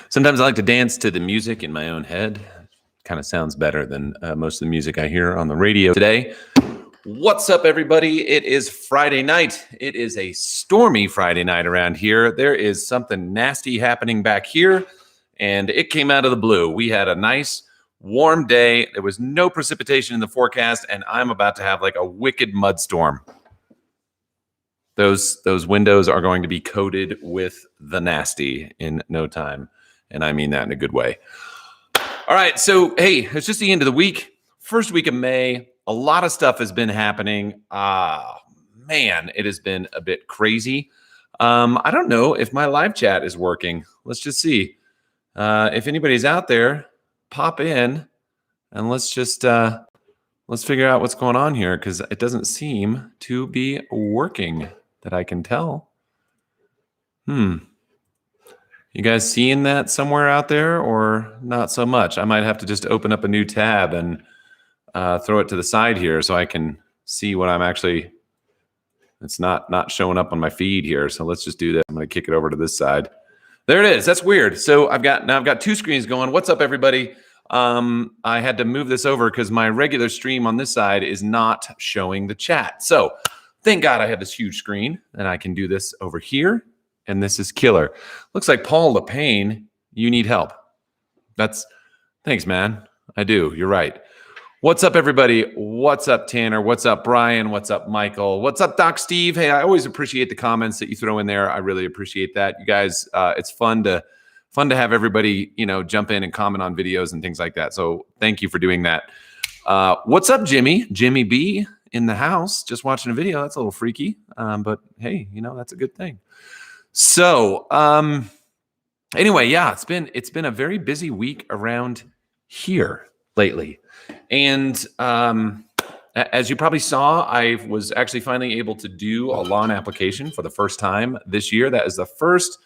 Sometimes I like to dance to the music in my own head. Kind of sounds better than most of the music I hear on the radio today. What's up, everybody? It is Friday night. It is a stormy Friday night around here. There is something nasty happening back here, and it came out of the blue. We had a nice, warm day. There was no precipitation in the forecast, and I'm about to have like a wicked mudstorm. Those windows are going to be coated with the nasty in no time, and I mean that in a good way. All right, so hey, it's just the end of the week. First week of May. A lot of stuff has been happening. Man, it has been a bit crazy. I don't know if my live chat is working. Let's just see. If anybody's out there, pop in and let's figure out what's going on here, because it doesn't seem to be working that I can tell. You guys seeing that somewhere out there, or not so much? I might have to just open up a new tab and throw it to the side here so I can see what I'm actually. It's not showing up on my feed here, so let's just do that. I'm going to kick it over to this side. There it is. That's weird. So I've got two screens going. What's up, everybody? I had to move this over because my regular stream on this side is not showing the chat. So thank God I have this huge screen, and I can do this over here. And this is killer. Looks like Paul LePain, you need help. Thanks, man. I do. You're right. What's up, everybody? What's up, Tanner? What's up, Brian? What's up, Michael? What's up, Doc Steve? Hey, I always appreciate the comments that you throw in there. I really appreciate that. You guys, it's fun to have everybody, jump in and comment on videos and things like that. So thank you for doing that. What's up, Jimmy? Jimmy B in the house, just watching a video. That's a little freaky, but hey, that's a good thing. So anyway, yeah, it's been a very busy week around here lately. And as you probably saw, I was actually finally able to do a lawn application for the first time this year. That is the first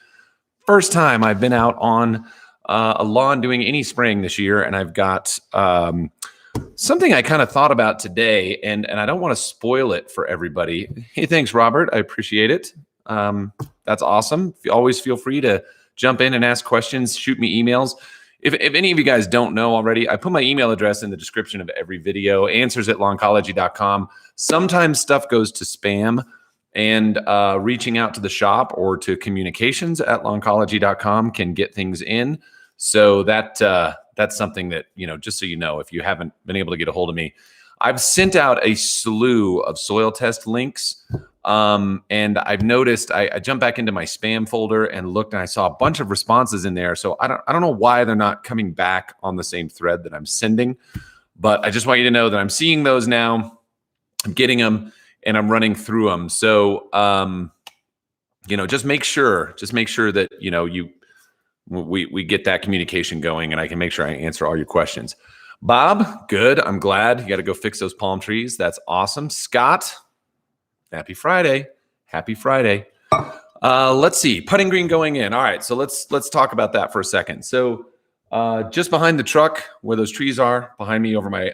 time I've been out on a lawn doing any spraying this year. And I've got something I kind of thought about today, and I don't want to spoil it for everybody. Hey, thanks, Robert. I appreciate it. That's awesome. Always feel free to jump in and ask questions, shoot me emails. If any of you guys don't know already, I put my email address in the description of every video, answers@lawncology.com. Sometimes stuff goes to spam, and reaching out to the shop or to communications@lawncology.com can get things in. So that's something that, just so you know, if you haven't been able to get a hold of me, I've sent out a slew of soil test links. And I've noticed I jumped back into my spam folder and looked, and I saw a bunch of responses in there. So I don't know why they're not coming back on the same thread that I'm sending, but I just want you to know that I'm seeing those now. I'm getting them and I'm running through them. So, just make sure that, we get that communication going, and I can make sure I answer all your questions. Bob, good. I'm glad. You got to go fix those palm trees. That's awesome. Scott, happy Friday. Happy Friday. Let's see. Putting green going in. All right. So let's talk about that for a second. So just behind the truck where those trees are, behind me over my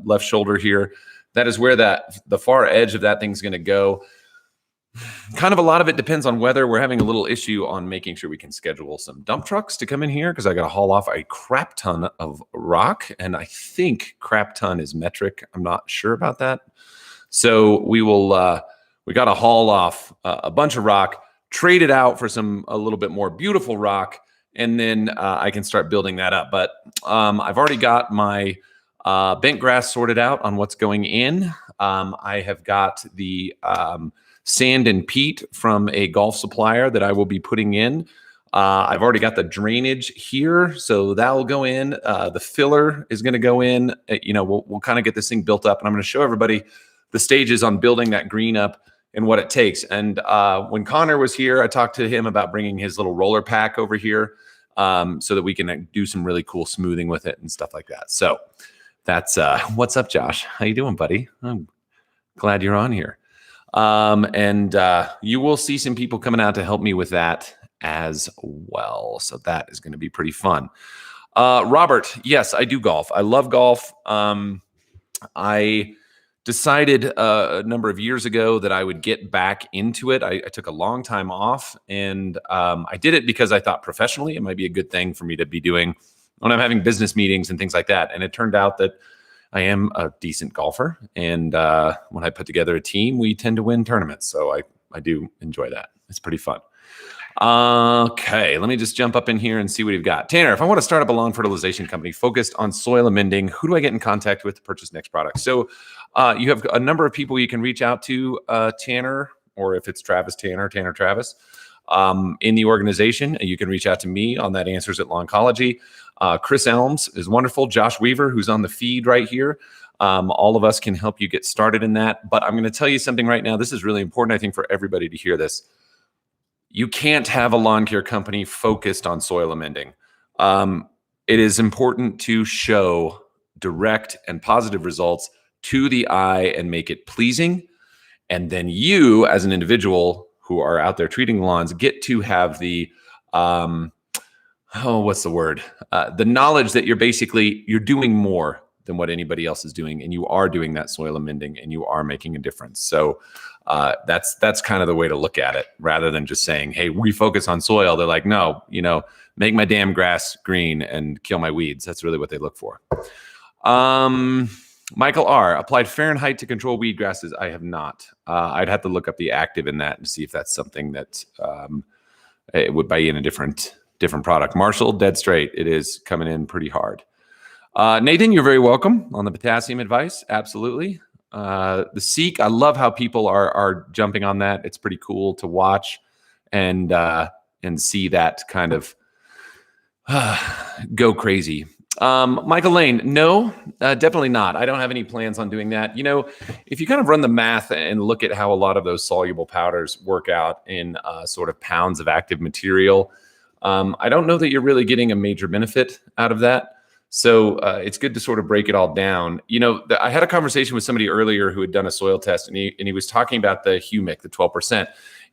left shoulder here, that is where the far edge of that thing's going to go. Kind of a lot of it depends on weather. We're having a little issue on making sure we can schedule some dump trucks to come in here, because I got to haul off a crap ton of rock. And I think crap ton is metric. I'm not sure about that. So we got to haul off a bunch of rock, trade it out for a little bit more beautiful rock, and then I can start building that up. But I've already got my bent grass sorted out on what's going in. I have got the sand and peat from a golf supplier that I will be putting in. I've already got the drainage here, so that will go in. The filler is going to go in. We'll kind of get this thing built up, and I'm going to show everybody the stages on building that green up and what it takes. And when Connor was here, I talked to him about bringing his little roller pack over here so that we can do some really cool smoothing with it and stuff like that. So that's what's up, Josh? How you doing, buddy? I'm glad you're on here. And you will see some people coming out to help me with that as well. So that is going to be pretty fun. Robert, yes, I do golf. I love golf. I decided a number of years ago that I would get back into it. I took a long time off, and I did it because I thought professionally it might be a good thing for me to be doing when I'm having business meetings and things like that. And it turned out that I am a decent golfer, and when I put together a team, we tend to win tournaments. So I do enjoy that. It's pretty fun. Okay, let me just jump up in here and see what we've got. Tanner, if I want to start up a lawn fertilization company focused on soil amending, who do I get in contact with to purchase next product? So you have a number of people you can reach out to, Tanner, or if it's Travis Tanner, Tanner Travis, in the organization. You can reach out to me on that Answers at Lawncology. Chris Elms is wonderful. Josh Weaver, who's on the feed right here. All of us can help you get started in that. But I'm going to tell you something right now. This is really important, I think, for everybody to hear this. You can't have a lawn care company focused on soil amending. It is important to show direct and positive results to the eye and make it pleasing. And then you, as an individual who are out there treating lawns, get to have the, what's the word? The knowledge that you're doing more than what anybody else is doing, and you are doing that soil amending, and you are making a difference. So that's kind of the way to look at it, rather than just saying, hey, we focus on soil. They're like, no, make my damn grass green and kill my weeds. That's really what they look for. Michael R. applied Fahrenheit to control weed grasses. I have not. I'd have to look up the active in that and see if that's something that it would buy in a different product. Marshall, dead straight. It is coming in pretty hard. Nathan, you're very welcome on the potassium advice. Absolutely. The Seek, I love how people are jumping on that. It's pretty cool to watch and see that kind of go crazy. Michael Lane, no, definitely not. I don't have any plans on doing that. If you kind of run the math and look at how a lot of those soluble powders work out in sort of pounds of active material, I don't know that you're really getting a major benefit out of that. So it's good to sort of break it all down. I had a conversation with somebody earlier who had done a soil test, and he was talking about the humic, the 12%.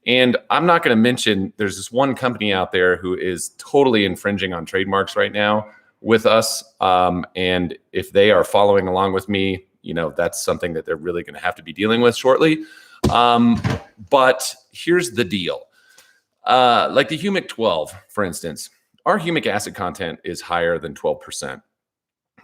And I'm not going to mention, there's this one company out there who is totally infringing on trademarks right now with us. And if they are following along with me, that's something that they're really going to have to be dealing with shortly. But here's the deal. Like the humic 12, for instance, our humic acid content is higher than 12%.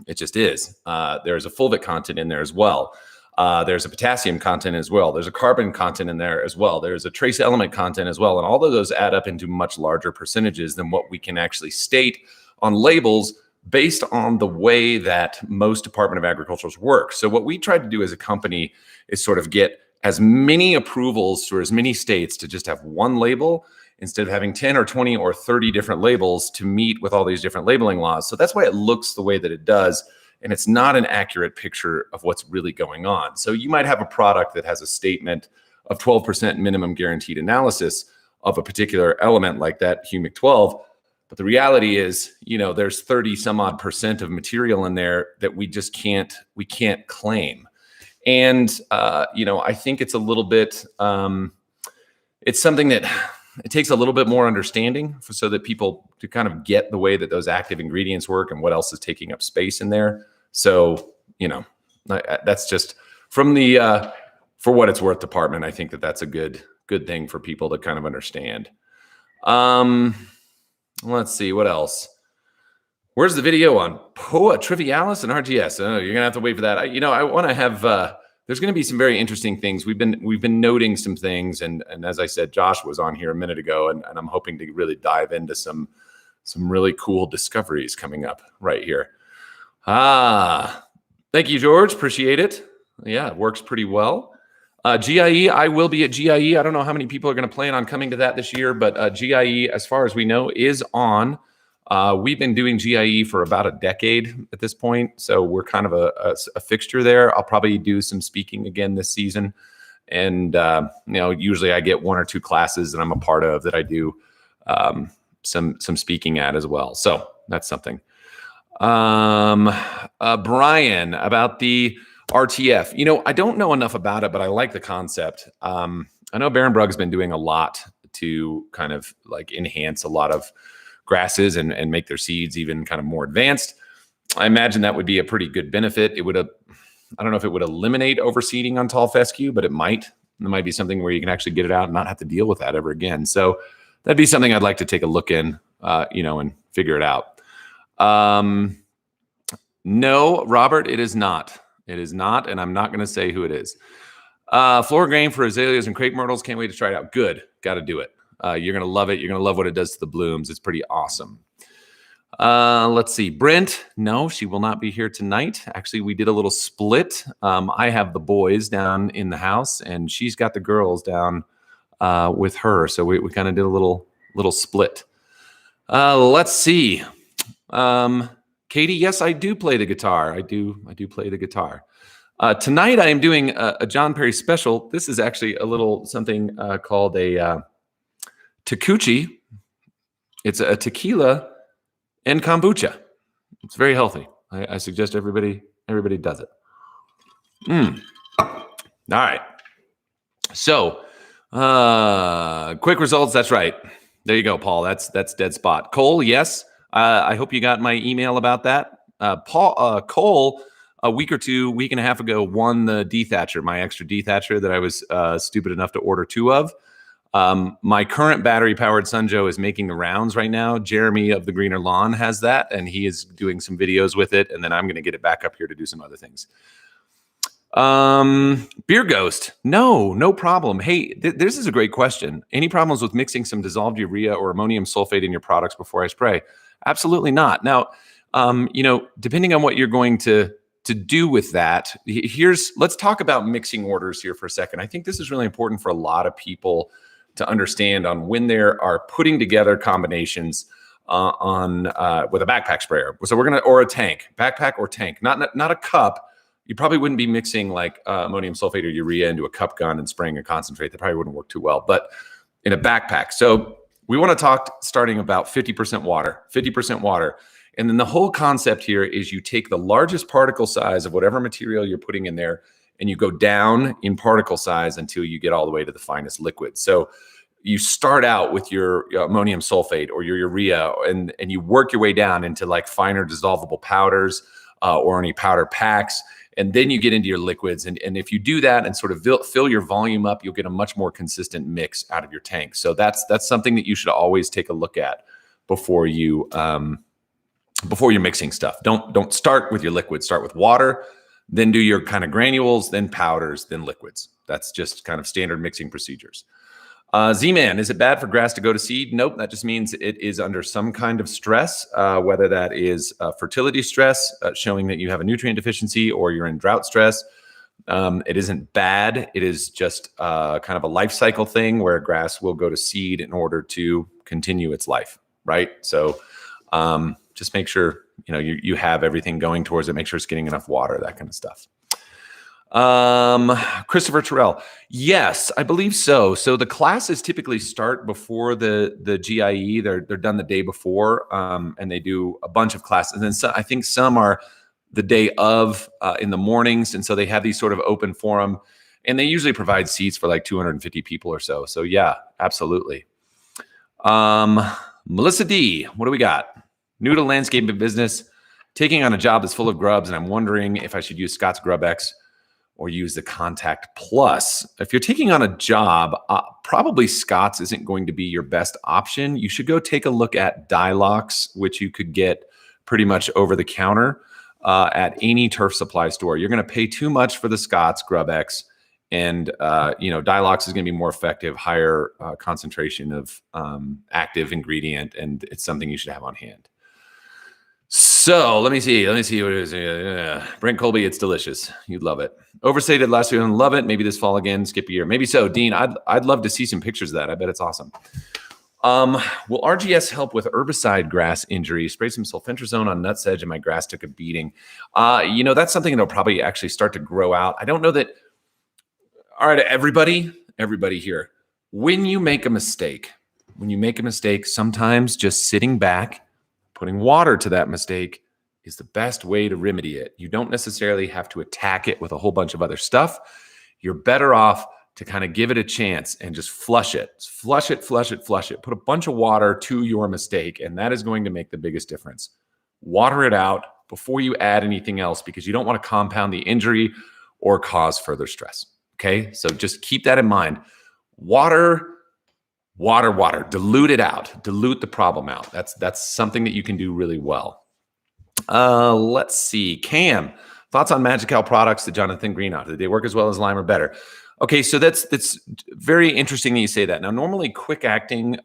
It just is. There's a fulvic content in there as well. There's a potassium content as well. There's a carbon content in there as well. There's a trace element content as well. And all of those add up into much larger percentages than what we can actually state on labels based on the way that most Department of Agriculture's work. So what we tried to do as a company is sort of get as many approvals for as many states to just have one label instead of having 10 or 20 or 30 different labels to meet with all these different labeling laws. So that's why it looks the way that it does. And it's not an accurate picture of what's really going on. So you might have a product that has a statement of 12% minimum guaranteed analysis of a particular element like that humic 12. But the reality is, there's 30 some odd % of material in there that we can't claim. And, I think it's a little bit, it's something that it takes a little bit more understanding so that people to kind of get the way that those active ingredients work and what else is taking up space in there. So, that's just from the, for what it's worth department. I think that that's a good thing for people to kind of understand. Let's see what else. Where's the video on POA trivialis and RGS? Oh, you're gonna have to wait for that. I want to have. There's going to be some very interesting things. We've been noting some things, and as I said, Josh was on here a minute ago, and I'm hoping to really dive into some really cool discoveries coming up right here. Thank you, George. Appreciate it. Yeah, it works pretty well. GIE, I will be at GIE. I don't know how many people are going to plan on coming to that this year, but GIE, as far as we know, is on. We've been doing GIE for about a decade at this point, so we're kind of a fixture there. I'll probably do some speaking again this season, and usually I get 1 or 2 classes that I'm a part of that I do some speaking at as well. So that's something. Brian, about the RTF. I don't know enough about it, but I like the concept. I know Barenbrug's been doing a lot to kind of like enhance a lot of grasses and make their seeds even kind of more advanced. I imagine that would be a pretty good benefit. It would I don't know if it would eliminate overseeding on tall fescue, but it might. It might be something where you can actually get it out and not have to deal with that ever again. So that'd be something I'd like to take a look in, and figure it out. No, Robert, it is not. It is not, and I'm not going to say who it is. Floor grain for azaleas and crepe myrtles. Can't wait to try it out. Good. Got to do it. You're going to love it. You're going to love what it does to the blooms. It's pretty awesome. Let's see. Brent, no, she will not be here tonight. Actually, we did a little split. I have the boys down in the house, and she's got the girls down with her. So we kind of did a little split. Let's see. Katie, yes, I do play the guitar. I do play the guitar. Tonight I am doing a John Perry special. This is actually a little something called a tecuchi. It's a tequila and kombucha. It's very healthy. I suggest everybody does it. All right. So, quick results. That's right. There you go, Paul. That's dead spot. Cole, yes. I hope you got my email about that. Cole, a week and a half ago, won the dethatcher, my extra dethatcher that I was stupid enough to order 2 of. My current battery-powered Sunjoe is making the rounds right now. Jeremy of the Greener Lawn has that, and he is doing some videos with it, and then I'm going to get it back up here to do some other things. Beer Ghost, no problem. Hey, this is a great question. Any problems with mixing some dissolved urea or ammonium sulfate in your products before I spray? Absolutely not. Now, depending on what you're going to do with that, let's talk about mixing orders here for a second. I think this is really important for a lot of people to understand on when they are putting together combinations with a backpack sprayer. So or a tank, backpack or tank, not a cup. You probably wouldn't be mixing like ammonium sulfate or urea into a cup gun and spraying a concentrate. That probably wouldn't work too well, but in a backpack. So we want to talk starting about 50% water. And then the whole concept here is you take the largest particle size of whatever material you're putting in there, and you go down in particle size until you get all the way to the finest liquid. So you start out with your ammonium sulfate or your urea, and you work your way down into like finer dissolvable powders or any powder packs. And then you get into your liquids. And if you do that and sort of fill your volume up, you'll get a much more consistent mix out of your tank. So that's something that you should always take a look at before you're mixing stuff. Don't start with your liquids. Start with water, then do your kind of granules, then powders, then liquids. That's just kind of standard mixing procedures. Z-Man, is it bad for grass to go to seed? Nope. That just means it is under some kind of stress, whether that is fertility stress, showing that you have a nutrient deficiency, or you're in drought stress. It isn't bad. It is just kind of a life cycle thing where grass will go to seed in order to continue its life, right? So just make sure you have everything going towards it. Make sure it's getting enough water, that kind of stuff. Christopher Terrell. Yes, I believe so. So the classes typically start before the GIE. They're done the day before, and they do a bunch of classes. And then I think some are the day of in the mornings. And so they have these sort of open forum, and they usually provide seats for like 250 people or so. So yeah, absolutely. Melissa D, what do we got? New to landscaping business, taking on a job that's full of grubs, and I'm wondering if I should use Scott's Grub X or use the Contact Plus. If you're taking on a job, probably Scott's isn't going to be your best option. You should go take a look at Dilox, which you could get pretty much over the counter at any turf supply store. You're going to pay too much for the Scott's Grub X, and Dilox is going to be more effective, higher concentration of active ingredient, and it's something you should have on hand. So let me see what it is. Brent Colby, it's delicious. You'd love it. Overstated last year and love it. Maybe this fall again, skip a year. Maybe so. Dean, I'd love to see some pictures of that. I bet it's awesome. Will RGS help with herbicide grass injury? Spray some sulfentrazone on nutsedge and my grass took a beating. That's something that'll probably actually start to grow out. I don't know that. All right, everybody here. When you make a mistake, sometimes just sitting back, putting water to that mistake is the best way to remedy it. You don't necessarily have to attack it with a whole bunch of other stuff. You're better off to kind of give it a chance and just flush it. Flush it. Put a bunch of water to your mistake, and that is going to make the biggest difference. Water it out, before you add anything else, because you don't want to compound the injury or cause further stress. Okay, so just keep that in mind. Water, dilute it out, dilute the problem out. That's something that you can do really well. Let's see, Cam, thoughts on Magical products that Jonathan Green out? Did they work as well as lime or better? Okay, so that's very interesting that you say that. Now, normally quick acting,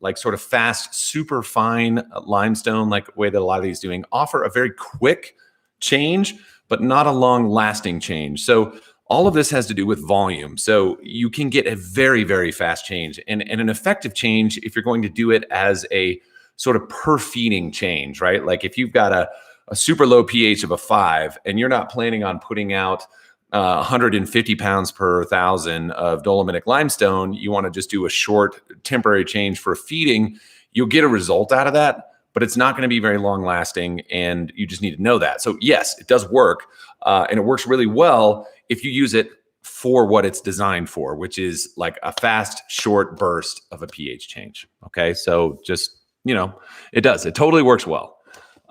like sort of fast, super fine limestone, like way that a lot of these doing, offer a very quick change, but not a long lasting change. So all of this has to do with volume. So you can get a very, very fast change and an effective change if you're going to do it as a sort of per feeding change, right? Like if you've got a super low pH of a 5 and you're not planning on putting out 150 pounds per 1,000 of dolomitic limestone, you want to just do a short temporary change for feeding, you'll get a result out of that, but it's not going to be very long lasting, and you just need to know that. So yes, it does work, and it works really well if you use it for what it's designed for, which is like a fast, short burst of a pH change. Okay, so just, it does. It totally works well.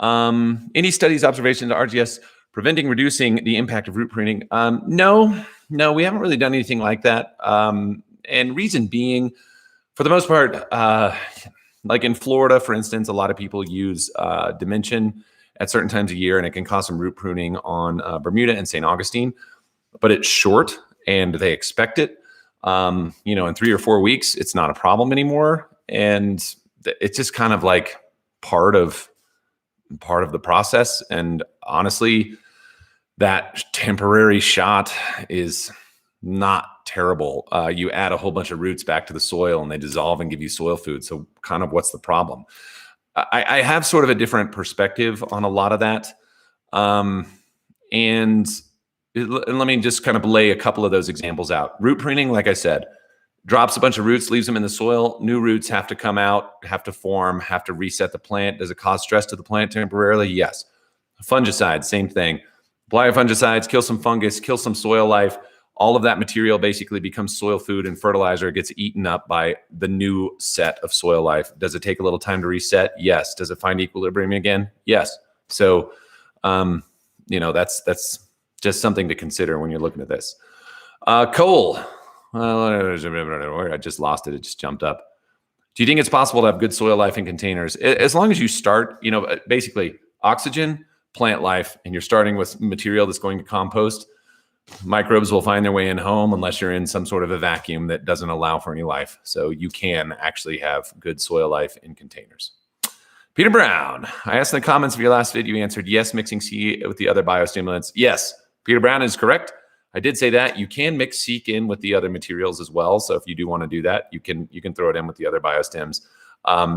Any studies, observations, RGS preventing, reducing the impact of root pruning? No, we haven't really done anything like that. And reason being, for the most part, like in Florida, for instance, a lot of people use dimension at certain times of year, and it can cause some root pruning on Bermuda and St. Augustine, but it's short and they expect it. In 3 or 4 weeks, it's not a problem anymore. And it's just kind of like part of the process. And honestly, that temporary shot is not terrible. You add a whole bunch of roots back to the soil and they dissolve and give you soil food. So kind of what's the problem? I have sort of a different perspective on a lot of that. And let me just kind of lay a couple of those examples out. Root pruning, like I said, drops a bunch of roots, leaves them in the soil. New roots have to come out, have to form, have to reset the plant. Does it cause stress to the plant temporarily? Yes. Fungicides, same thing. Apply fungicides, kill some fungus, kill some soil life. All of that material basically becomes soil food and fertilizer. It gets eaten up by the new set of soil life. Does it take a little time to reset? Yes. Does it find equilibrium again? Yes. So, that's just something to consider when you're looking at this. Cole. I just lost it. It just jumped up. Do you think it's possible to have good soil life in containers? As long as you start, basically oxygen, plant life, and you're starting with material that's going to compost, microbes will find their way in home unless you're in some sort of a vacuum that doesn't allow for any life. So you can actually have good soil life in containers. Peter Brown, I asked in the comments of your last video, you answered yes, mixing seed with the other biostimulants. Yes, Peter Brown is correct. I did say that. You can mix seek in with the other materials as well. So if you do want to do that, you can throw it in with the other biostims.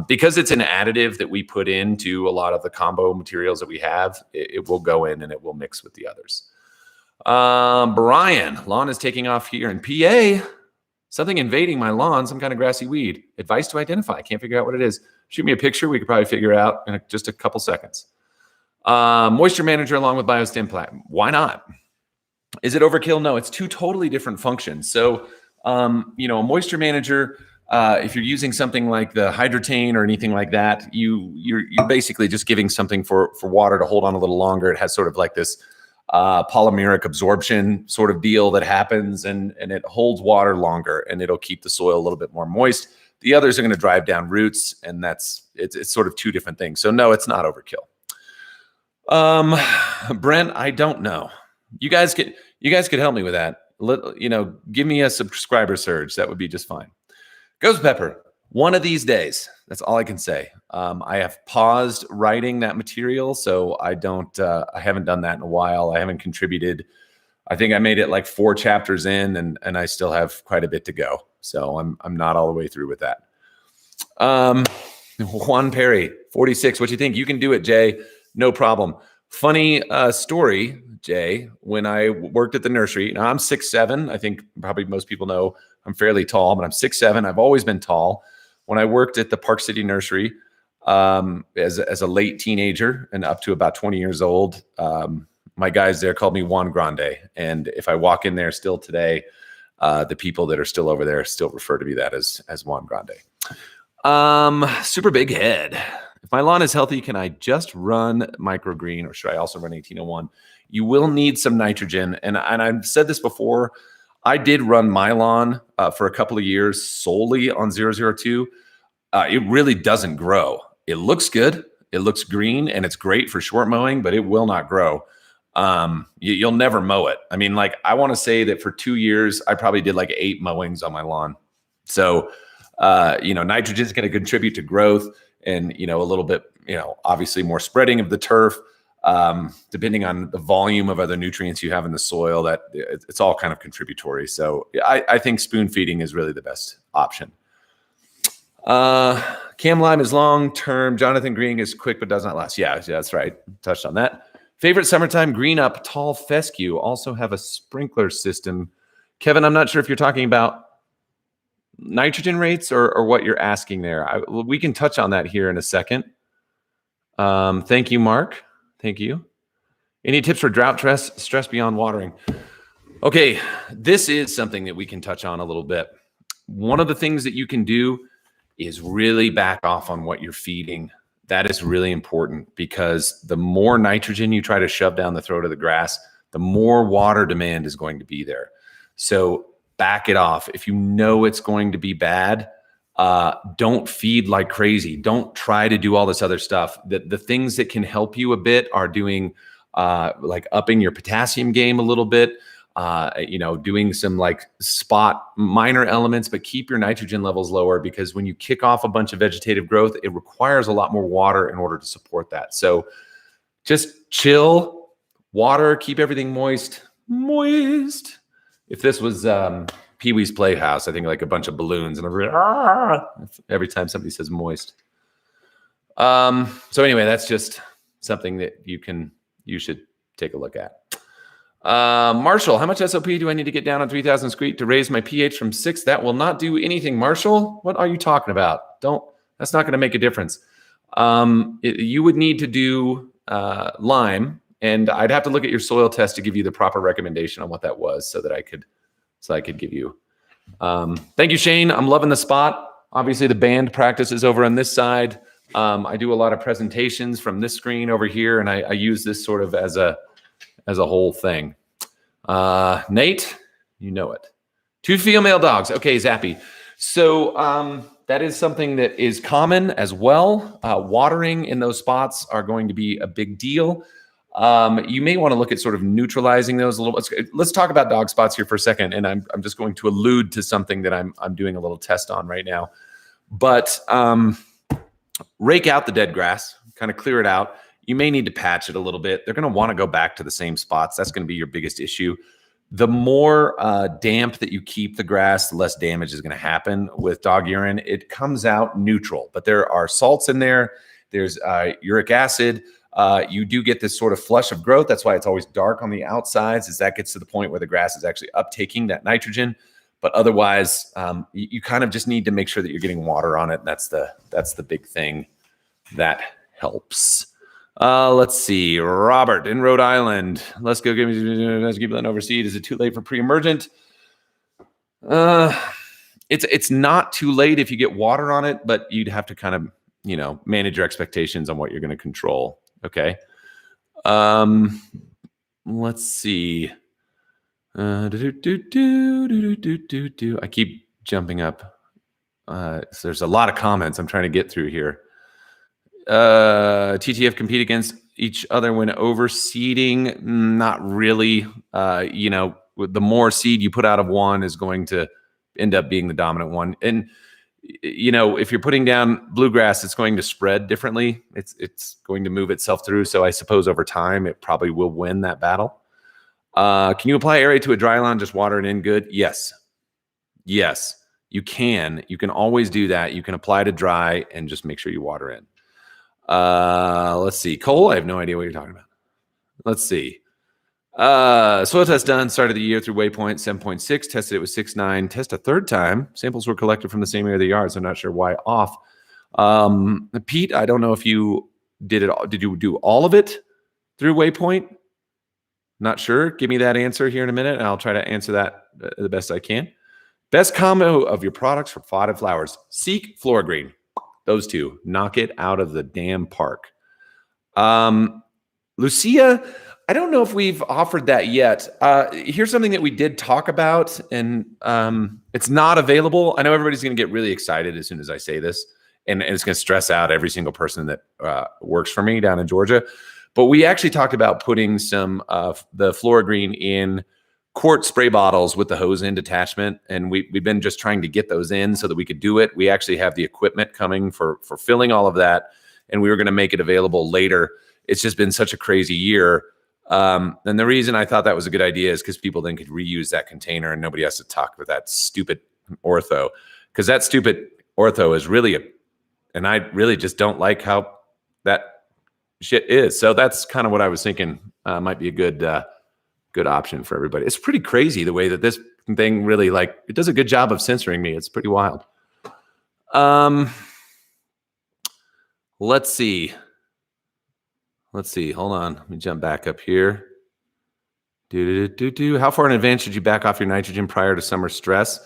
Because it's an additive that we put into a lot of the combo materials that we have, it will go in and it will mix with the others. Brian, lawn is taking off here in PA. Something invading my lawn, some kind of grassy weed. Advice to identify. I can't figure out what it is. Shoot me a picture. We could probably figure it out in just a couple seconds. Moisture manager along with biostim plant. Why not? Is it overkill? No, it's two totally different functions. So, a moisture manager, if you're using something like the Hydrotain or anything like that, you're basically just giving something for water to hold on a little longer. It has sort of like this polymeric absorption sort of deal that happens, and it holds water longer, and it'll keep the soil a little bit more moist. The others are going to drive down roots, and it's sort of two different things. So no, it's not overkill. Brent, I don't know. You guys could help me with that. Give me a subscriber surge. That would be just fine. Ghost Pepper, one of these days. That's all I can say. I have paused writing that material, so I haven't done that in a while. I haven't contributed. I think I made it like 4 chapters in, and I still have quite a bit to go. So I'm not all the way through with that. Juan Perry, 46. What you think? You can do it, Jay. No problem. Funny story, Jay, when I worked at the nursery. Now I'm 6'7". I think probably most people know I'm fairly tall, but I'm 6'7". I've always been tall. When I worked at the Park City Nursery as a late teenager and up to about 20 years old, my guys there called me Juan Grande. And if I walk in there still today, the people that are still over there still refer to me that as Juan Grande. Super big head. If my lawn is healthy, can I just run microgreen or should I also run 1801? You will need some nitrogen. And I've said this before. I did run my lawn for a couple of years solely on 002. It really doesn't grow. It looks good. It looks green and it's great for short mowing, but it will not grow. You'll never mow it. I mean, like I want to say that for 2 years, I probably did like 8 mowings on my lawn. So, nitrogen is going to contribute to growth and, a little bit, obviously more spreading of the turf, depending on the volume of other nutrients you have in the soil, that it's all kind of contributory. So I think spoon feeding is really the best option. Cam lime is long-term. Jonathan Green is quick, but does not last. Yeah, that's right. Touched on that. Favorite summertime green up tall fescue. Also have a sprinkler system. Kevin, I'm not sure if you're talking about nitrogen rates or what you're asking there. We can touch on that here in a second. Thank you, Mark. Thank you. Any tips for drought stress beyond watering? Okay, this is something that we can touch on a little bit. One of the things that you can do is really back off on what you're feeding. That is really important because the more nitrogen you try to shove down the throat of the grass, the more water demand is going to be there. So back it off. If you know it's going to be bad, don't feed like crazy. Don't try to do all this other stuff. The things that can help you a bit are doing like upping your potassium game a little bit, doing some like spot minor elements, but keep your nitrogen levels lower because when you kick off a bunch of vegetative growth, it requires a lot more water in order to support that. So just chill, water, keep everything moist. If this was Pee-wee's Playhouse, I think like a bunch of balloons and every time somebody says moist. So anyway, that's just something that you should take a look at. Marshall, how much SOP do I need to get down on 3000 squeak to raise my pH from 6? That will not do anything, Marshall. What are you talking about? That's not going to make a difference. You would need to do lime, and I'd have to look at your soil test to give you the proper recommendation on what that was so I could give you. Thank you, Shane. I'm loving the spot. Obviously the band practice is over on this side. I do a lot of presentations from this screen over here, and I use this sort of as a whole thing. Nate, you know it. 2 female dogs. Okay, Zappy. So that is something that is common as well. Watering in those spots are going to be a big deal. You may want to look at sort of neutralizing those a little bit. Let's talk about dog spots here for a second. And I'm just going to allude to something that I'm doing a little test on right now. But rake out the dead grass, kind of clear it out. You may need to patch it a little bit. They're going to want to go back to the same spots. That's going to be your biggest issue. The more damp that you keep the grass, the less damage is going to happen with dog urine. It comes out neutral, but there are salts in there. There's uric acid. You do get this sort of flush of growth. That's why it's always dark on the outsides, as that gets to the point where the grass is actually uptaking that nitrogen. But otherwise, you kind of just need to make sure that you're getting water on it. And that's the big thing that helps. Let's see. Robert in Rhode Island. Let's go give me overseed. Is it too late for pre-emergent? It's not too late if you get water on it, but you'd have to kind of, manage your expectations on what you're going to control. Okay. Let's see. I keep jumping up. So there's a lot of comments I'm trying to get through here. TTF compete against each other when overseeding? Not really. The more seed you put out of one is going to end up being the dominant one. And, if you're putting down bluegrass, it's going to spread differently. It's going to move itself through. So I suppose over time, it probably will win that battle. Can you apply aerate to a dry lawn? Just water it in good? Yes, you can. You can always do that. You can apply to dry and just make sure you water in. Let's see. Cole, I have no idea what you're talking about. Let's see. Soil test done. Started the year through waypoint 7.6. Tested it with 6.9. Test a third time. Samples were collected from the same area of the yard, so I'm not sure why off. Pete, I don't know if you did it. Did you do all of it through waypoint? Not sure. Give me that answer here in a minute, and I'll try to answer that the best I can. Best combo of your products for potted flowers. Seek Flora Green. Those two. Knock it out of the damn park. Lucia, I don't know if we've offered that yet. Here's something that we did talk about, and it's not available. I know everybody's going to get really excited as soon as I say this, and it's going to stress out every single person that works for me down in Georgia. But we actually talked about putting some of the Flora-Green in quart spray bottles with the hose end attachment, and we've been just trying to get those in so that we could do it. We actually have the equipment coming for filling all of that, and we were going to make it available later. It's just been such a crazy year. And the reason I thought that was a good idea is because people then could reuse that container and nobody has to talk with that stupid ortho. Because that stupid ortho is really and I really just don't like how that shit is. So that's kind of what I was thinking might be a good option for everybody. It's pretty crazy the way that this thing really it does a good job of censoring me. It's pretty wild. Let's see. Hold on. Let me jump back up here. How far in advance should you back off your nitrogen prior to summer stress?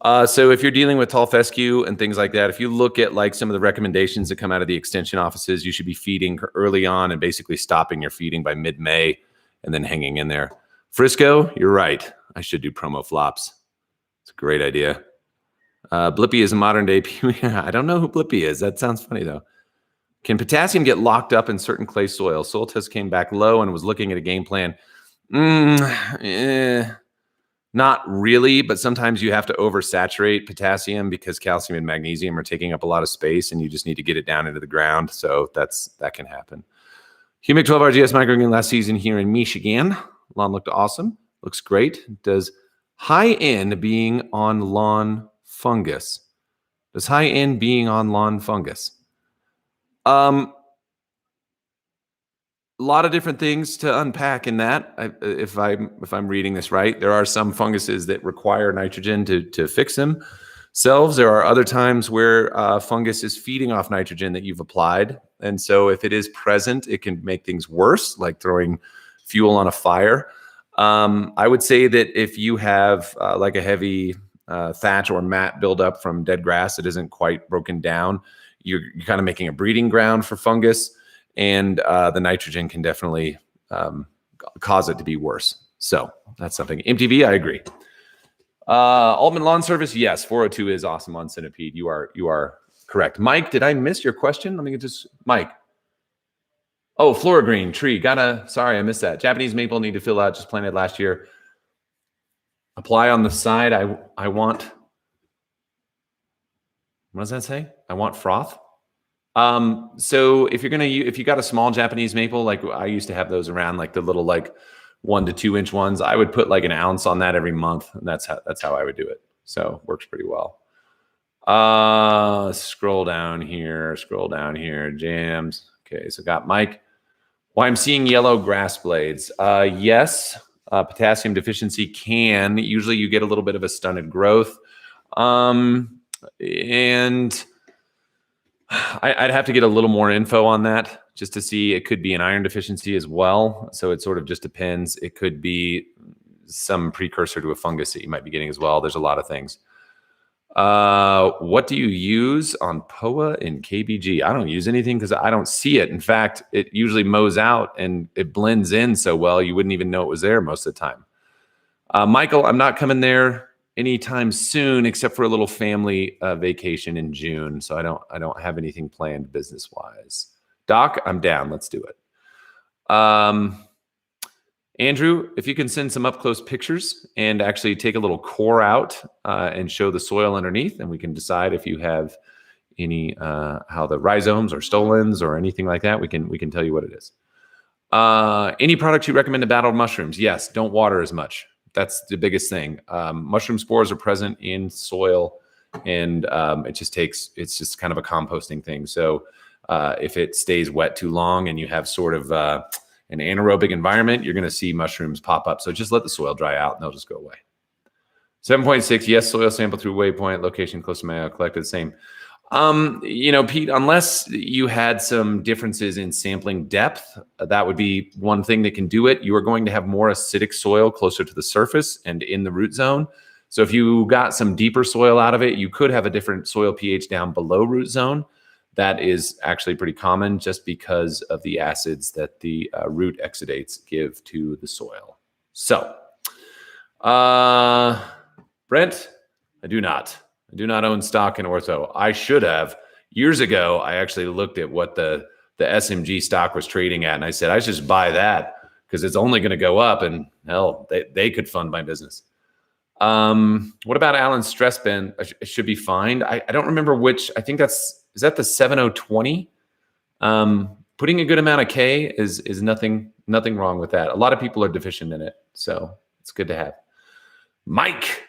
So if you're dealing with tall fescue and things like that, if you look at some of the recommendations that come out of the extension offices, you should be feeding early on and basically stopping your feeding by mid-May and then hanging in there. Frisco, you're right. I should do promo flops. It's a great idea. Blippi is a modern day. I don't know who Blippi is. That sounds funny though. Can potassium get locked up in certain clay soil? Soil test came back low and was looking at a game plan. Not really, but sometimes you have to oversaturate potassium because calcium and magnesium are taking up a lot of space and you just need to get it down into the ground. So that can happen. Humic 12 RGS microgreen last season here in Michigan. Lawn looked awesome. Looks great. Does high N being on lawn fungus? Does high N being on lawn fungus? A lot of different things to unpack in that. If I'm reading this right, there are some funguses that require nitrogen to fix themselves. There are other times where fungus is feeding off nitrogen that you've applied, and so if it is present, it can make things worse, like throwing fuel on a fire. I would say that if you have a heavy thatch or mat buildup from dead grass that isn't quite broken down, you're kind of making a breeding ground for fungus, and the nitrogen can definitely cause it to be worse. So that's something. MTV, I agree. Altman Lawn Service, yes, 402 is awesome on centipede. You are correct. Mike, did I miss your question? Let me Mike. Oh, Flora-Green tree. Sorry, I missed that. Japanese maple need to fill out, just planted last year. Apply on the side. I want, what does that say? I want froth. So if you got a small Japanese maple, like I used to have those around, like the little 1 to 2 inch ones, I would put an ounce on that every month. And that's how I would do it. So works pretty well. Scroll down here, jams. Okay. So got Mike. Why I'm seeing yellow grass blades. Yes. Potassium deficiency usually you get a little bit of a stunted growth. And I'd have to get a little more info on that just to see. It could be an iron deficiency as well. So it sort of just depends. It could be some precursor to a fungus that you might be getting as well. There's a lot of things. What do you use on POA and KBG? I don't use anything because I don't see it. In fact, it usually mows out and it blends in so well you wouldn't even know it was there most of the time. Michael, I'm not coming there anytime soon except for a little family vacation in June. So I don't have anything planned business wise. Doc, I'm down. Let's do it. Andrew, if you can send some up close pictures and actually take a little core out and show the soil underneath, and we can decide if you have any how the rhizomes or stolons or anything like that. We can tell you what it is. Any products you recommend to battle mushrooms? Yes, don't water as much. That's the biggest thing. Mushroom spores are present in soil, and it's just kind of a composting thing. So if it stays wet too long and you have sort of an anaerobic environment, you're going to see mushrooms pop up. So just let the soil dry out and they'll just go away. 7.6, yes, soil sample through waypoint, location close to Mayo, collected the same. Pete, unless you had some differences in sampling depth, that would be one thing that can do it. You are going to have more acidic soil closer to the surface and in the root zone. So if you got some deeper soil out of it, you could have a different soil pH down below root zone. that is actually pretty common just because of the acids that the root exudates give to the soil. So, Brent, I do not own stock in Ortho. I should have. Years ago, I actually looked at what the SMG stock was trading at, and I said, I should just buy that because it's only going to go up, and hell, they could fund my business. What about Alan's stress bin? It should be fine. I don't remember which. I think is that the 7020? Putting a good amount of K is nothing wrong with that. A lot of people are deficient in it, so it's good to have. Mike,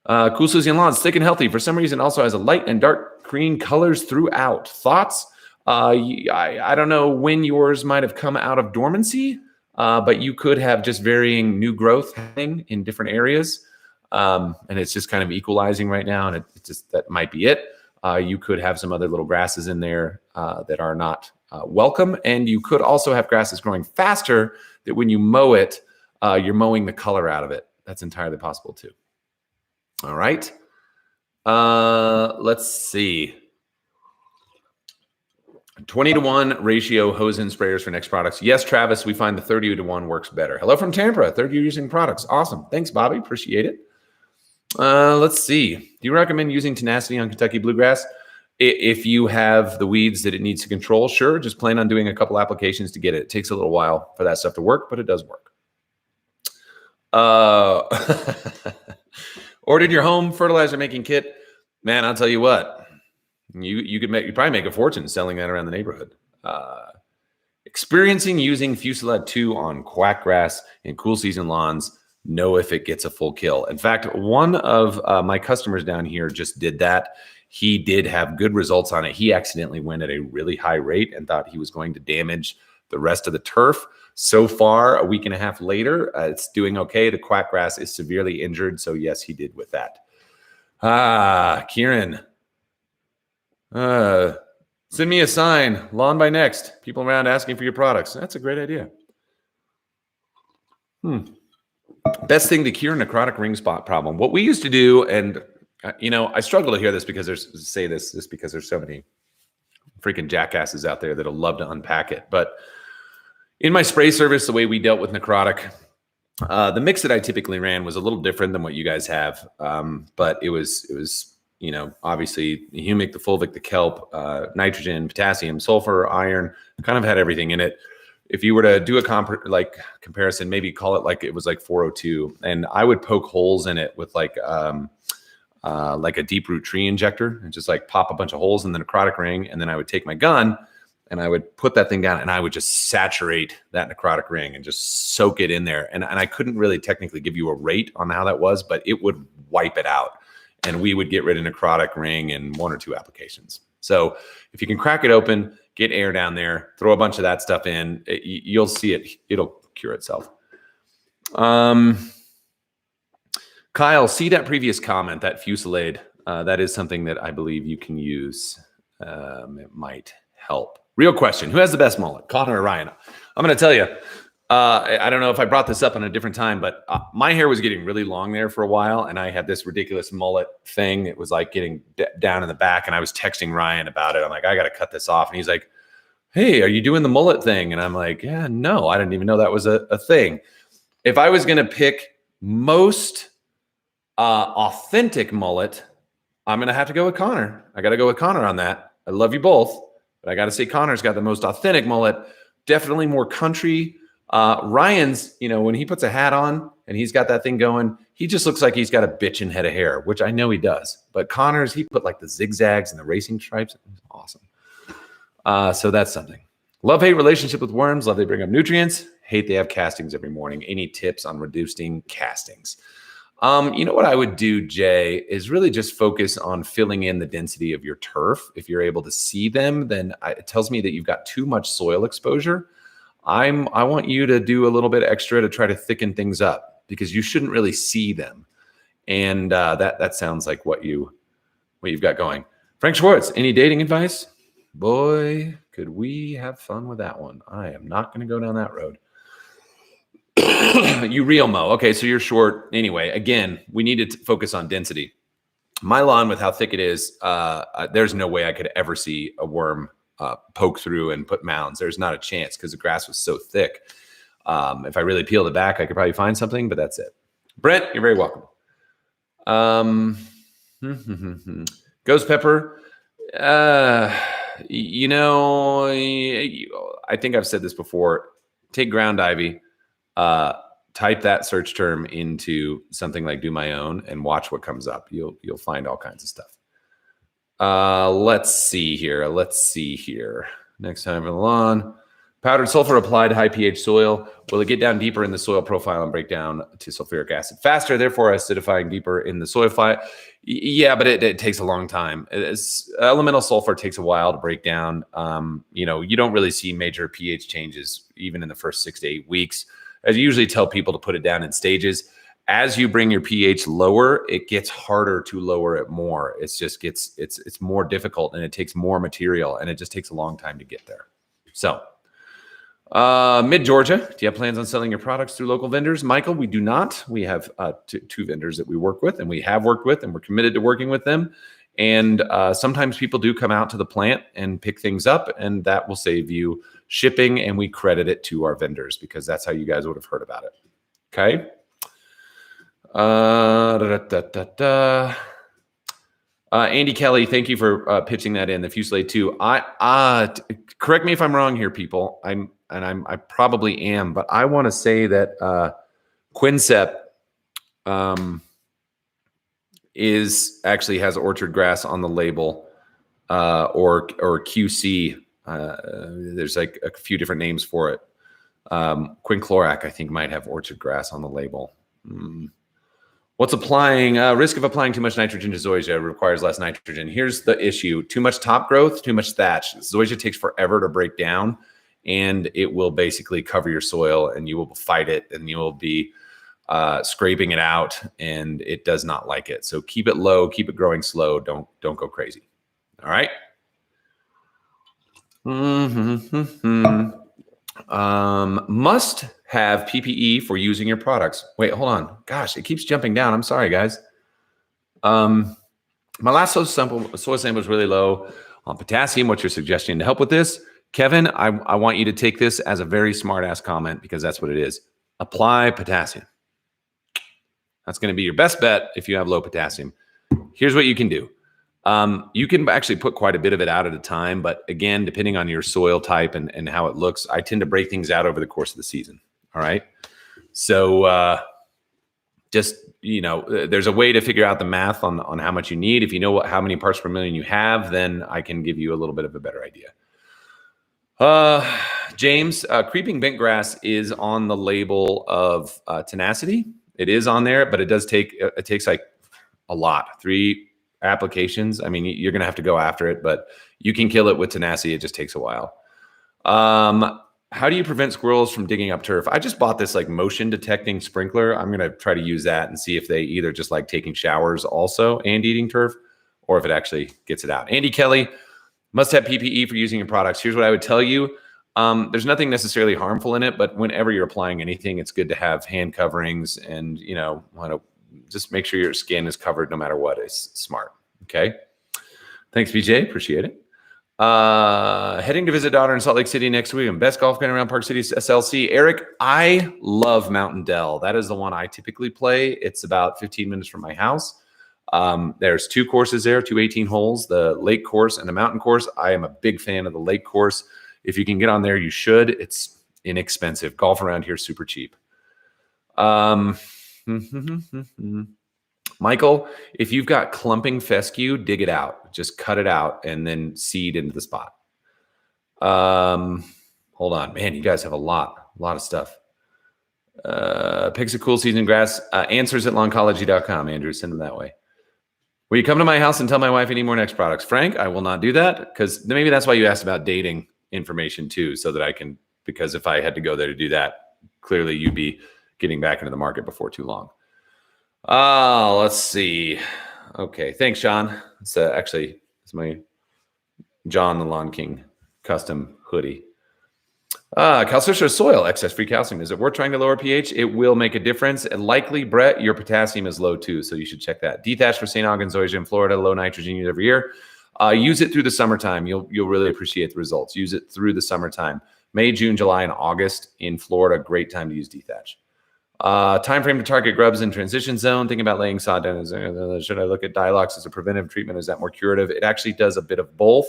Cool Susie Lawns, thick and healthy. For some reason, also has a light and dark green colors throughout. Thoughts? I don't know when yours might have come out of dormancy, but you could have just varying new growth happening in different areas. And it's just kind of equalizing right now, and it just that might be it. You could have some other little grasses in there that are not welcome, and you could also have grasses growing faster that when you mow it, you're mowing the color out of it. That's entirely possible too. All right. Let's see. 20-to-1 ratio hose in sprayers for next products. Yes, Travis, we find the 30-to-1 works better. Hello from Tampa. Third year using products. Awesome. Thanks, Bobby. Appreciate it. Let's see. Do you recommend using tenacity on Kentucky bluegrass? If you have the weeds that it needs to control, sure. Just plan on doing a couple applications to get it. It takes a little while for that stuff to work, but it does work. Ordered your home fertilizer making kit. Man, I'll tell you what. You probably make a fortune selling that around the neighborhood. Experiencing using Fusilade 2 on quackgrass in cool season lawns. Know if it gets a full kill. In fact, one of my customers down here just did that. He did have good results on it. He accidentally went at a really high rate and thought he was going to damage the rest of the turf. So far, a week and a half later, it's doing okay. The quackgrass is severely injured. So yes, he did with that. Kieran. Send me a sign. Lawn by Next. People around asking for your products. That's a great idea. Best thing to cure necrotic ring spot problem. What we used to do, and I struggle to hear this because because there's so many freaking jackasses out there that'll love to unpack it. But in my spray service, the way we dealt with necrotic, the mix that I typically ran was a little different than what you guys have. But it was obviously the humic, the fulvic, the kelp, nitrogen, potassium, sulfur, iron, kind of had everything in it. If you were to do a comparison, maybe call it like it was like 402, and I would poke holes in it with like a deep root tree injector and just like pop a bunch of holes in the necrotic ring. And then I would take my gun and I would put that thing down and I would just saturate that necrotic ring and just soak it in there. And I couldn't really technically give you a rate on how that was, but it would wipe it out. And we would get rid of necrotic ring in 1 or 2 applications. So if you can crack it open, get air down there, throw a bunch of that stuff in, you'll see it. It'll cure itself. Kyle, see that previous comment, that Fusilade. That is something that I believe you can use. It might help. Real question. Who has the best mullet, Connor or Ryan? I'm going to tell you. I don't know if I brought this up in a different time, but my hair was getting really long there for a while, and I had this ridiculous mullet thing. It was like getting down in the back, and I was texting Ryan about it. I'm like, I got to cut this off. And he's like, hey, are you doing the mullet thing? And I'm like, yeah, no, I didn't even know that was a thing. If I was going to pick most authentic mullet, I'm going to have to go with Connor. I got to go with Connor on that. I love you both, but I got to say Connor's got the most authentic mullet, definitely more country. Ryan's, when he puts a hat on and he's got that thing going, he just looks like he's got a bitchin' head of hair, which I know he does. But Connor's, he put like the zigzags and the racing stripes. It was awesome. So that's something. Love-hate relationship with worms. Love they bring up nutrients. Hate they have castings every morning. Any tips on reducing castings? What I would do, Jay, is really just focus on filling in the density of your turf. If you're able to see them, then it tells me that you've got too much soil exposure. I want you to do a little bit extra to try to thicken things up because you shouldn't really see them. And that sounds like what you've got going. Frank Schwartz, any dating advice? Boy, could we have fun with that one. I am not going to go down that road. You real mow. Okay, so you're short. Anyway, again, we need to focus on density. My lawn, with how thick it is, there's no way I could ever see a worm poke through and put mounds. There's not a chance because the grass was so thick. If I really peeled it back, I could probably find something, but that's it. Brent, you're very welcome. Ghost pepper. You know, I think I've said this before. Take ground ivy, type that search term into something like Do My Own, and watch what comes up. You'll find all kinds of stuff. Let's see here. Next time for the lawn. Powdered sulfur applied to high pH soil. Will it get down deeper in the soil profile and break down to sulfuric acid faster, therefore acidifying deeper in the soil file? Yeah, but it takes a long time. Elemental sulfur takes a while to break down. You don't really see major pH changes even in the first 6 to 8 weeks. I usually tell people to put it down in stages. As you bring your pH lower, it gets harder to lower it more. It's more difficult, and it takes more material, and it just takes a long time to get there. So, Mid-Georgia, do you have plans on selling your products through local vendors? Michael, we do not. We have two vendors that we work with, and we have worked with, and we're committed to working with them. And sometimes people do come out to the plant and pick things up, and that will save you shipping, and we credit it to our vendors because that's how you guys would have heard about it. Okay. Andy Kelly, thank you for pitching that in. The Fusillade 2. Correct me if I'm wrong here, people. I probably am, but I want to say that Quinsep has orchard grass on the label, or QC. There's like a few different names for it. Quinclorac, I think, might have orchard grass on the label. What's applying? Risk of applying too much nitrogen to zoysia requires less nitrogen. Here's the issue. Too much top growth, too much thatch. Zoysia takes forever to break down, and it will basically cover your soil, and you will fight it, and you will be scraping it out, and it does not like it. So keep it low, keep it growing slow. Don't go crazy. All right. Must have PPE for using your products. Wait, hold on. Gosh, it keeps jumping down. I'm sorry, guys. My last soil sample was really low on potassium. What's your suggestion to help with this? Kevin, I want you to take this as a very smart ass comment, because that's what it is. Apply potassium. That's going to be your best bet if you have low potassium. Here's what you can do. You can actually put quite a bit of it out at a time, but again, depending on your soil type and how it looks, I tend to break things out over the course of the season. All right. So there's a way to figure out the math on how much you need. If you know how many parts per million you have, then I can give you a little bit of a better idea. James, creeping bent grass is on the label of tenacity. It is on there, but it takes like a lot, 3 applications. I mean, you're going to have to go after it, but you can kill it with tenacity. It just takes a while. How do you prevent squirrels from digging up turf? I just bought this like motion detecting sprinkler. I'm going to try to use that and see if they either just like taking showers also and eating turf, or if it actually gets it out. Andy Kelly, must have PPE for using your products. Here's what I would tell you. There's nothing necessarily harmful in it, but whenever you're applying anything, it's good to have hand coverings and, want to just make sure your skin is covered no matter what. Is smart. Okay. Thanks, BJ. Appreciate it. Heading to visit daughter in Salt Lake City next week. I'm best golf game around Park City SLC. Eric, I love Mountain Dell. That is the one I typically play. It's about 15 minutes from my house. There's 2 courses there, 2 18 holes, the lake course and the mountain course. I am a big fan of the lake course. If you can get on there, you should. It's inexpensive. Golf around here is super cheap. Michael, if you've got clumping fescue, dig it out. Just cut it out and then seed into the spot. Hold on. Man, you guys have a lot of stuff. Picks a cool season grass. Answers at Lawncology.com. Andrew, send them that way. Will you come to my house and tell my wife I need more Next products? Frank, I will not do that, because maybe that's why you asked about dating information too, so that I can, because if I had to go there to do that, clearly you'd be getting back into the market before too long. Let's see. Okay. Thanks, John. It's my John the Lawn King custom hoodie. Calciferous soil, excess free calcium. Is it worth trying to lower pH? It will make a difference. And likely, Brett, your potassium is low too, so you should check that. Dethatch for St. Augustine, zoysia in Florida, low nitrogen use every year. Use it through the summertime. You'll really appreciate the results. Use it through the summertime. May, June, July, and August in Florida, great time to use dethatch. Time frame to target grubs in transition zone. Thinking about laying sod down. Should I look at Dialox as a preventive treatment? Is that more curative? It actually does a bit of both.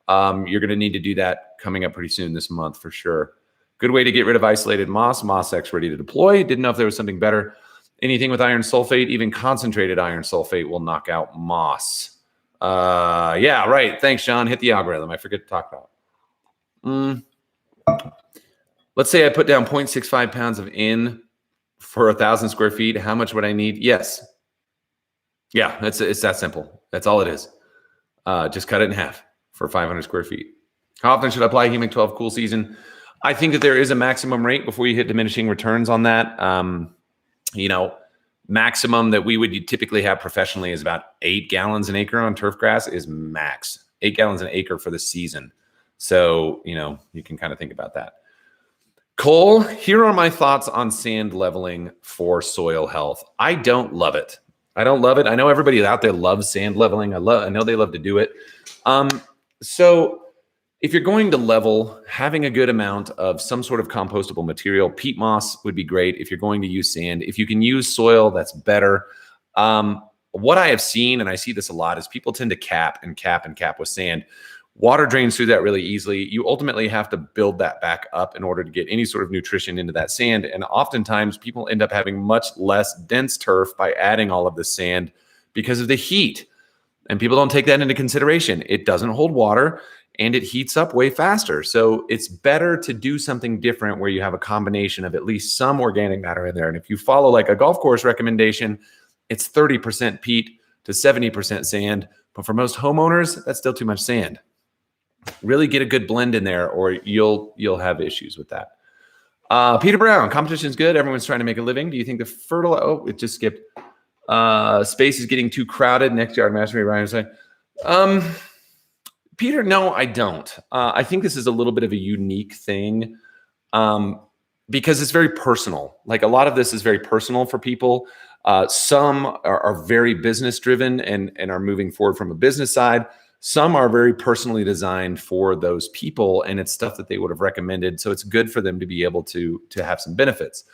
You're going to need to do that coming up pretty soon this month for sure. Good way to get rid of isolated moss. Moss X ready to deploy. Didn't know if there was something better. Anything with iron sulfate, even concentrated iron sulfate, will knock out moss. Yeah, right. Thanks, Sean. Hit the algorithm. I forget to talk about. Let's say I put down 0.65 pounds of in for 1,000 square feet. How much would I need? Yes. Yeah, it's that simple. That's all it is. Just cut it in half for 500 square feet. How often should I apply Humic 12 cool season? I think that there is a maximum rate before you hit diminishing returns on that. Maximum that we would typically have professionally is about 8 gallons an acre on turf grass is max. 8 gallons an acre for the season. So, you can kind of think about that. Cole, here are my thoughts on sand leveling for soil health. I don't love it. I know everybody out there loves sand leveling. I know they love to do it. So if you're going to level, having a good amount of some sort of compostable material, peat moss would be great if you're going to use sand. If you can use soil, that's better. What I have seen, and I see this a lot, is people tend to cap with sand. Water drains through that really easily. You ultimately have to build that back up in order to get any sort of nutrition into that sand. And oftentimes people end up having much less dense turf by adding all of the sand because of the heat. And people don't take that into consideration. It doesn't hold water and it heats up way faster. So it's better to do something different where you have a combination of at least some organic matter in there. And if you follow like a golf course recommendation, it's 30% peat to 70% sand. But for most homeowners, that's still too much sand. Really get a good blend in there or you'll have issues with that. Peter Brown, competition is good. Everyone's trying to make a living. Do you think the fertilizer, it just skipped. Space is getting too crowded. Next yard mastery, Ryan was saying. Peter, no, I don't. I think this is a little bit of a unique thing because it's very personal. Like a lot of this is very personal for people. Some are very business driven and are moving forward from a business side. Some are very personally designed for those people, and it's stuff that they would have recommended. So it's good for them to be able to have some benefits.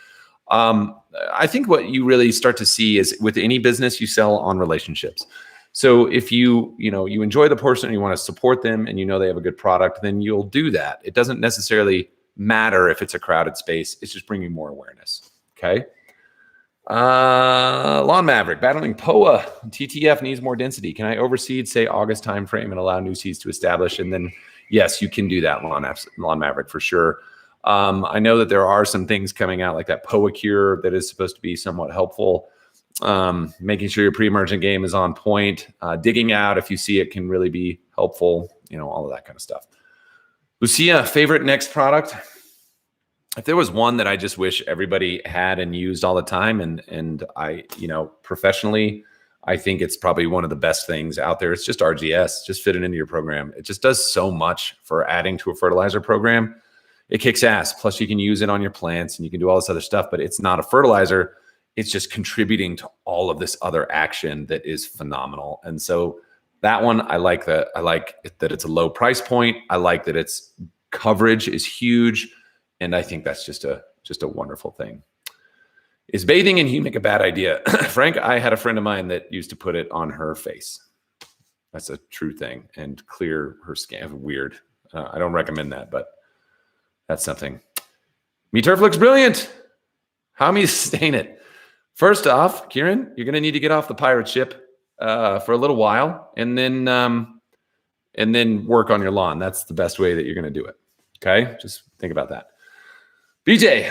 I think what you really start to see is with any business, you sell on relationships. So if you enjoy the person and you want to support them and they have a good product, then you'll do that. It doesn't necessarily matter if it's a crowded space. It's just bringing more awareness. Okay. Lawn Maverick, battling POA. TTF needs more density. Can I overseed, say, August timeframe and allow new seeds to establish? And then, yes, you can do that, Lawn Maverick, for sure. I know that there are some things coming out like that POA cure that is supposed to be somewhat helpful. Making sure your pre-emergent game is on point. Digging out if you see it can really be helpful. All of that kind of stuff. Lucia, favorite next product? If there was one that I just wish everybody had and used all the time, and I, professionally, I think it's probably one of the best things out there. It's just RGS. Just fit it into your program. It just does so much for adding to a fertilizer program. It kicks ass. Plus, you can use it on your plants and you can do all this other stuff, but it's not a fertilizer. It's just contributing to all of this other action that is phenomenal. And so that one, I like that. I like that it's a low price point. I like that its coverage is huge. And I think that's just a wonderful thing. Is bathing in humic a bad idea? Frank, I had a friend of mine that used to put it on her face. That's a true thing. And clear her skin. Weird. I don't recommend that, but that's something. Me turf looks brilliant. How me sustain it? First off, Kieran, you're going to need to get off the pirate ship for a little while and then work on your lawn. That's the best way that you're going to do it. Okay? Just think about that. BJ,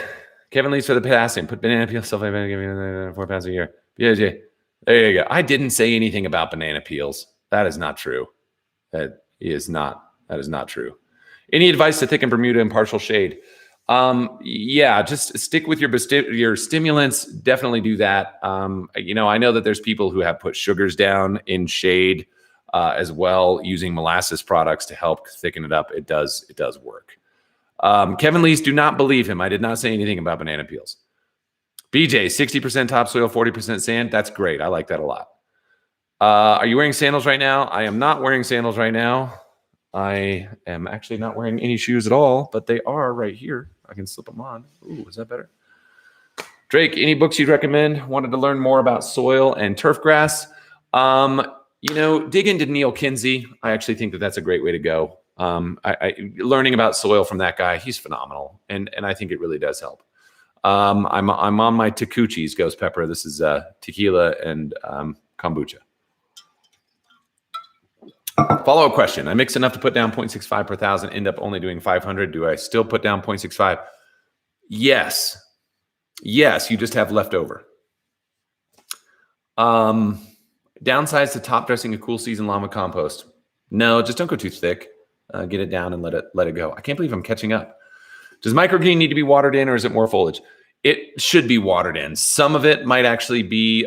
Kevin leaves for the potassium. Put banana peel, sulfate, give me 4 pounds a year. BJ, there you go. I didn't say anything about banana peels. That is not true. That is not true. Any advice to thicken Bermuda in partial shade? Yeah, just stick with your stimulants. Definitely do that. I know that there's people who have put sugars down in shade as well, using molasses products to help thicken it up. It does work. Kevin Lees, do not believe him. I did not say anything about banana peels. BJ, 60% topsoil, 40% sand. That's great. I like that a lot. Are you wearing sandals right now? I am not wearing sandals right now. I am actually not wearing any shoes at all, but they are right here. I can slip them on. Ooh, is that better? Drake, any books you'd recommend? Wanted to learn more about soil and turf grass. Dig into Neil Kinsey. I actually think that that's a great way to go. Learning about soil from that guy, he's phenomenal, and I think it really does help. I'm on my Takuchi's Ghost Pepper. This is tequila and kombucha. Follow-up question. I mix enough to put down 0.65 per thousand, end up only doing 500. Do I still put down 0.65? Yes. Yes, you just have leftover. Downsides to top dressing a cool season lawn with compost. No, just don't go too thick. Get it down and let it go. I can't believe I'm catching up. Does microgreen need to be watered in, or is it more foliage? It should be watered in. Some of it might actually be,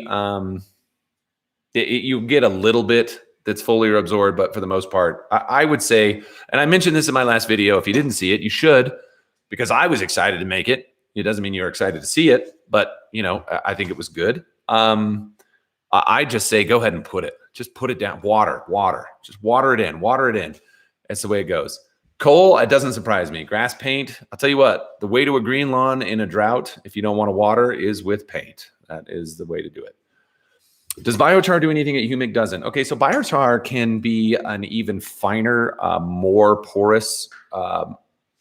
you get a little bit that's foliar absorbed, but for the most part, I would say, and I mentioned this in my last video, if you didn't see it, you should, because I was excited to make it. It doesn't mean you're excited to see it, but I think it was good. I just say, go ahead and just put it down. Water, just water it in. That's the way it goes. Coal, it doesn't surprise me. Grass paint, I'll tell you what, the way to a green lawn in a drought, if you don't want to water, is with paint. That is the way to do it. Does biochar do anything that humic doesn't? Okay, so biochar can be an even finer, more porous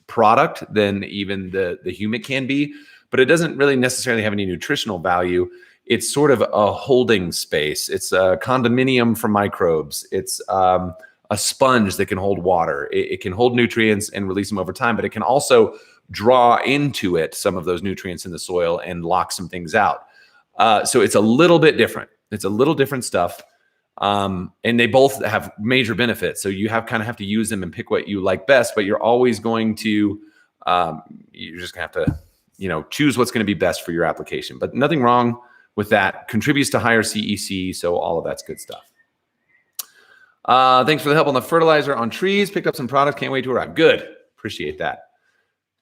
product than even the humic can be, but it doesn't really necessarily have any nutritional value. It's sort of a holding space. It's a condominium for microbes. It's a sponge that can hold water. It can hold nutrients and release them over time, but it can also draw into it some of those nutrients in the soil and lock some things out. So it's a little bit different. It's a little different stuff. And they both have major benefits. So you kind of have to use them and pick what you like best, but you're always going to, you're just gonna have to, choose what's going to be best for your application, but nothing wrong with that. Contributes to higher CEC. So all of that's good stuff. Thanks for the help on the fertilizer on trees. Picked up some products. Can't wait to arrive. Good. Appreciate that.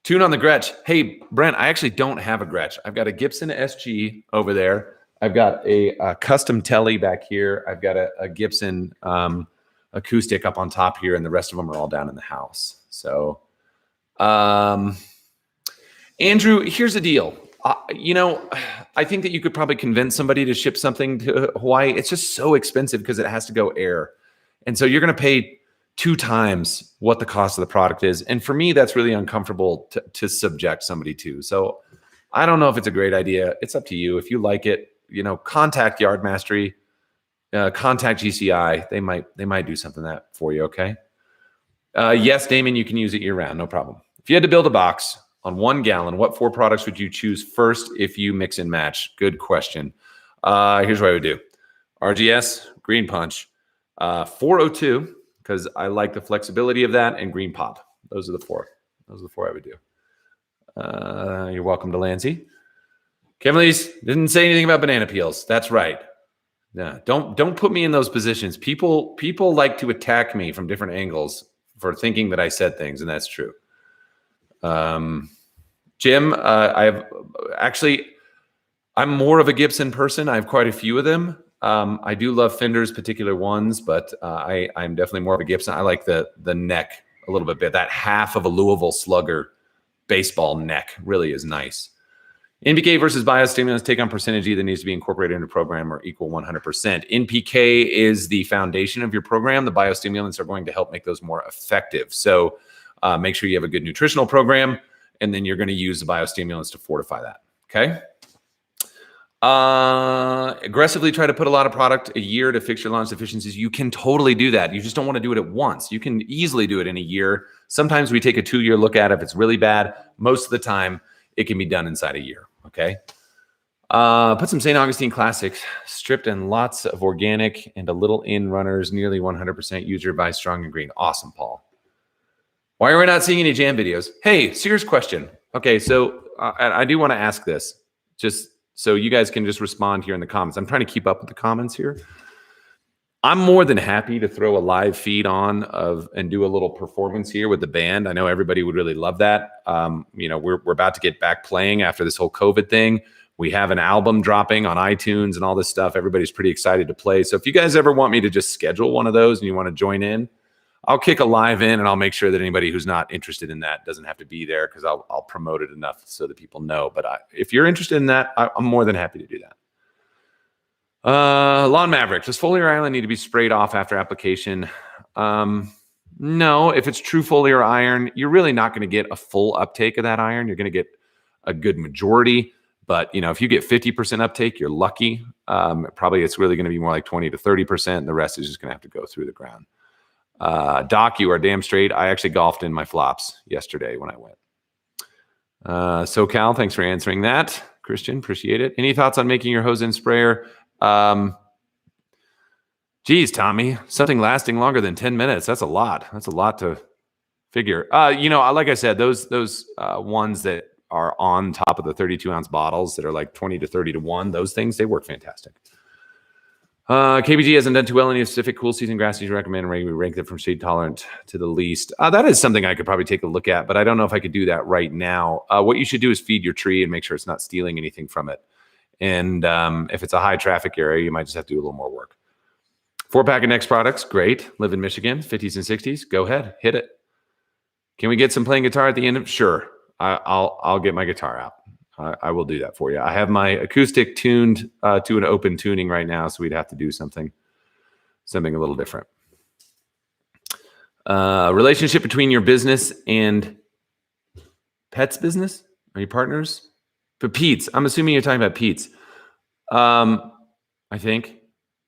Tune on the Gretsch. Hey, Brent, I actually don't have a Gretsch. I've got a Gibson SG over there. I've got a custom telly back here. I've got a Gibson acoustic up on top here, and the rest of them are all down in the house. So, Andrew, here's the deal. I think that you could probably convince somebody to ship something to Hawaii. It's just so expensive because it has to go air. And so you're going to pay 2 times what the cost of the product is. And for me, that's really uncomfortable to subject somebody to. So I don't know if it's a great idea. It's up to you. If you like it, contact Yard Mastery, contact GCI. They might do something that for you. Okay. Yes, Damon, you can use it year round. No problem. If you had to build a box on 1 gallon, what 4 products would you choose first if you mix and match? Good question. Here's what I would do. RGS, Green Punch, 402, because I like the flexibility of that, and Green Pop. Those are the 4. Those are the 4 I would do. You're welcome to Lansing. Kevin Lees didn't say anything about banana peels. That's right. Yeah, don't put me in those positions. People like to attack me from different angles for thinking that I said things, and that's true. Jim, I'm more of a Gibson person. I have quite a few of them. I do love Fender's particular ones, but I'm definitely more of a Gibson. I like the neck a little bit. That half of a Louisville Slugger baseball neck really is nice. NPK versus biostimulants take on percentage that needs to be incorporated into the program or equal 100%. NPK is the foundation of your program. The biostimulants are going to help make those more effective. So make sure you have a good nutritional program, and then you're going to use the biostimulants to fortify that. Okay. Aggressively try to put a lot of product a year to fix your launch deficiencies. You can totally do that. You just don't want to do it at once. You can easily do it in a year. Sometimes we take a 2-year look at it. If it's really bad, most of the time it can be done inside a year. Okay. Put some St. Augustine Classic, stripped and lots of organic and a little in runners, nearly 100% user by Strong and Green. Awesome, Paul. Why are we not seeing any jam videos? Hey, serious question. Okay, so I do want to ask this, just so you guys can just respond here in the comments. I'm trying to keep up with the comments here. I'm more than happy to throw a live feed on and do a little performance here with the band. I know everybody would really love that. We're about to get back playing after this whole COVID thing. We have an album dropping on iTunes and all this stuff. Everybody's pretty excited to play. So if you guys ever want me to just schedule one of those and you want to join in, I'll kick a live in and I'll make sure that anybody who's not interested in that doesn't have to be there, because I'll promote it enough so that people know. But if you're interested in that, I'm more than happy to do that. Lawn Maverick, does foliar iron need to be sprayed off after application? No, if it's true foliar iron, you're really not going to get a full uptake of that iron. You're going to get a good majority, but if you get 50% uptake, you're lucky. Probably it's really going to be more like 20 to 30%. And the rest is just going to have to go through the ground. Doc, you are damn straight. I actually golfed in my flops yesterday when I went. SoCal, thanks for answering that. Christian, appreciate it. Any thoughts on making your hose in sprayer? Geez, Tommy, something lasting longer than 10 minutes. That's a lot. That's a lot to figure. Like I said, those ones that are on top of the 32-ounce bottles that are like 20 to 30 to 1, those things, they work fantastic. KBG hasn't done too well in any specific cool season grasses you recommend. We rank them from shade tolerant to the least. That is something I could probably take a look at, but I don't know if I could do that right now. What you should do is feed your tree and make sure it's not stealing anything from it. And if it's a high traffic area, you might just have to do a little more work. 4-pack of Next products, great. Live in Michigan, 50s and 60s. Go ahead, hit it. Can we get some playing guitar at the end of? Sure, I'll get my guitar out. I will do that for you. I have my acoustic tuned to an open tuning right now, so we'd have to do something a little different. Relationship between your business and Pet's business? Are you partners? But Pete's, I'm assuming you're talking about Pete's. I think.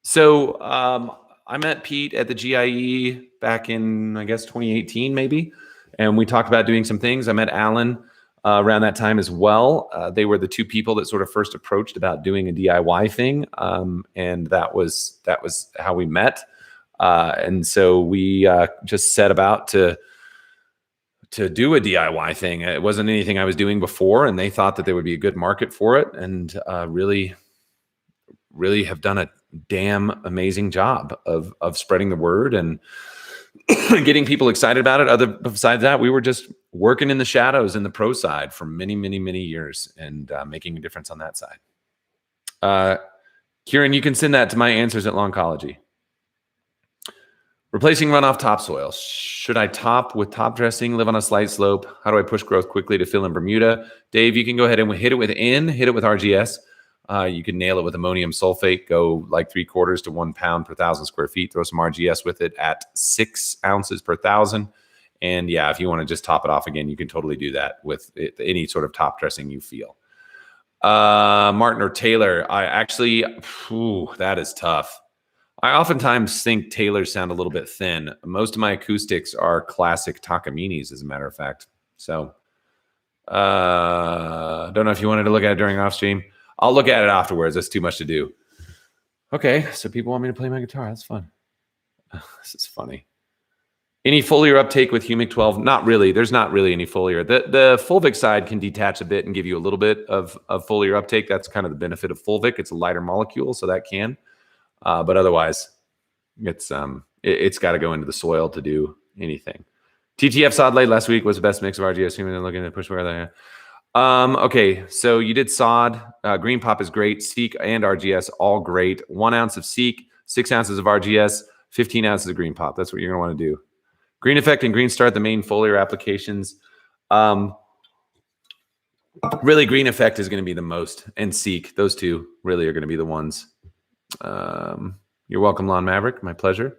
So I met Pete at the GIE back in, I guess, 2018 maybe, and we talked about doing some things. I met Alan around that time as well. They were the two people that sort of first approached about doing a DIY thing, and that was how we met. And so we just set about to do a DIY thing. It wasn't anything I was doing before, and they thought that there would be a good market for it, and really have done a damn amazing job of spreading the word and getting people excited about it. Besides that, we were just working in the shadows in the pro side for many, many, many years, and making a difference on that side. Kieran, you can send that to my answers at Lawncology. Replacing runoff topsoil. Should I top with top dressing, live on a slight slope? How do I push growth quickly to fill in Bermuda? Dave, you can go ahead and hit it with RGS. You can nail it with ammonium sulfate, go like 3/4 to 1 pound per 1,000 square feet. Throw some RGS with it at 6 ounces per 1,000. And yeah, if you want to just top it off again, you can totally do that with any sort of top dressing you feel. Martin or Taylor, that is tough. I oftentimes think Taylors sound a little bit thin. Most of my acoustics are classic Takaminis, as a matter of fact. So don't know if you wanted to look at it during off stream. I'll look at it afterwards. That's too much to do. Okay, so people want me to play my guitar. That's fun. This is funny. Any foliar uptake with Humic 12? Not really. There's not really any foliar. The fulvic side can detach a bit and give you a little bit of foliar uptake. That's kind of the benefit of fulvic. It's a lighter molecule, so that can. But otherwise, it's got to go into the soil to do anything. TTF sod laid last week was the best mix of RGS. Looking at push where they. Okay, so you did sod. Green pop is great. Seek and RGS, all great. 1 ounce of Seek, 6 ounces of RGS, 15 ounces of green pop. That's what you're going to want to do. Green Effect and Green Start, the main foliar applications. Really, Green Effect is going to be the most, and Seek. Those two really are going to be the ones. You're welcome, Lawn Maverick. My pleasure.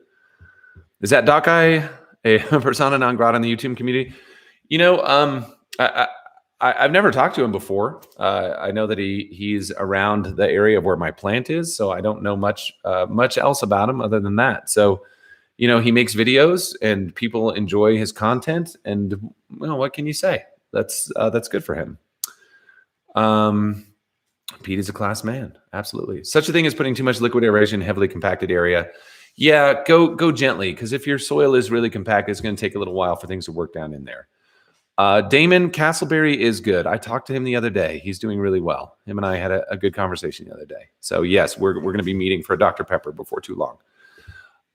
Is that Doc Eye a persona non grata in the YouTube community? I've never talked to him before. I know that he's around the area of where my plant is, so I don't know much else about him other than that. So, he makes videos and people enjoy his content, and what can you say? That's good for him. Pete is a class man, absolutely. Such a thing as putting too much liquid aeration in heavily compacted area. Yeah, go gently, because if your soil is really compact, it's going to take a little while for things to work down in there. Damon Castleberry is good. I talked to him the other day. He's doing really well. Him and I had a good conversation the other day. So yes, we're going to be meeting for a Dr. Pepper before too long.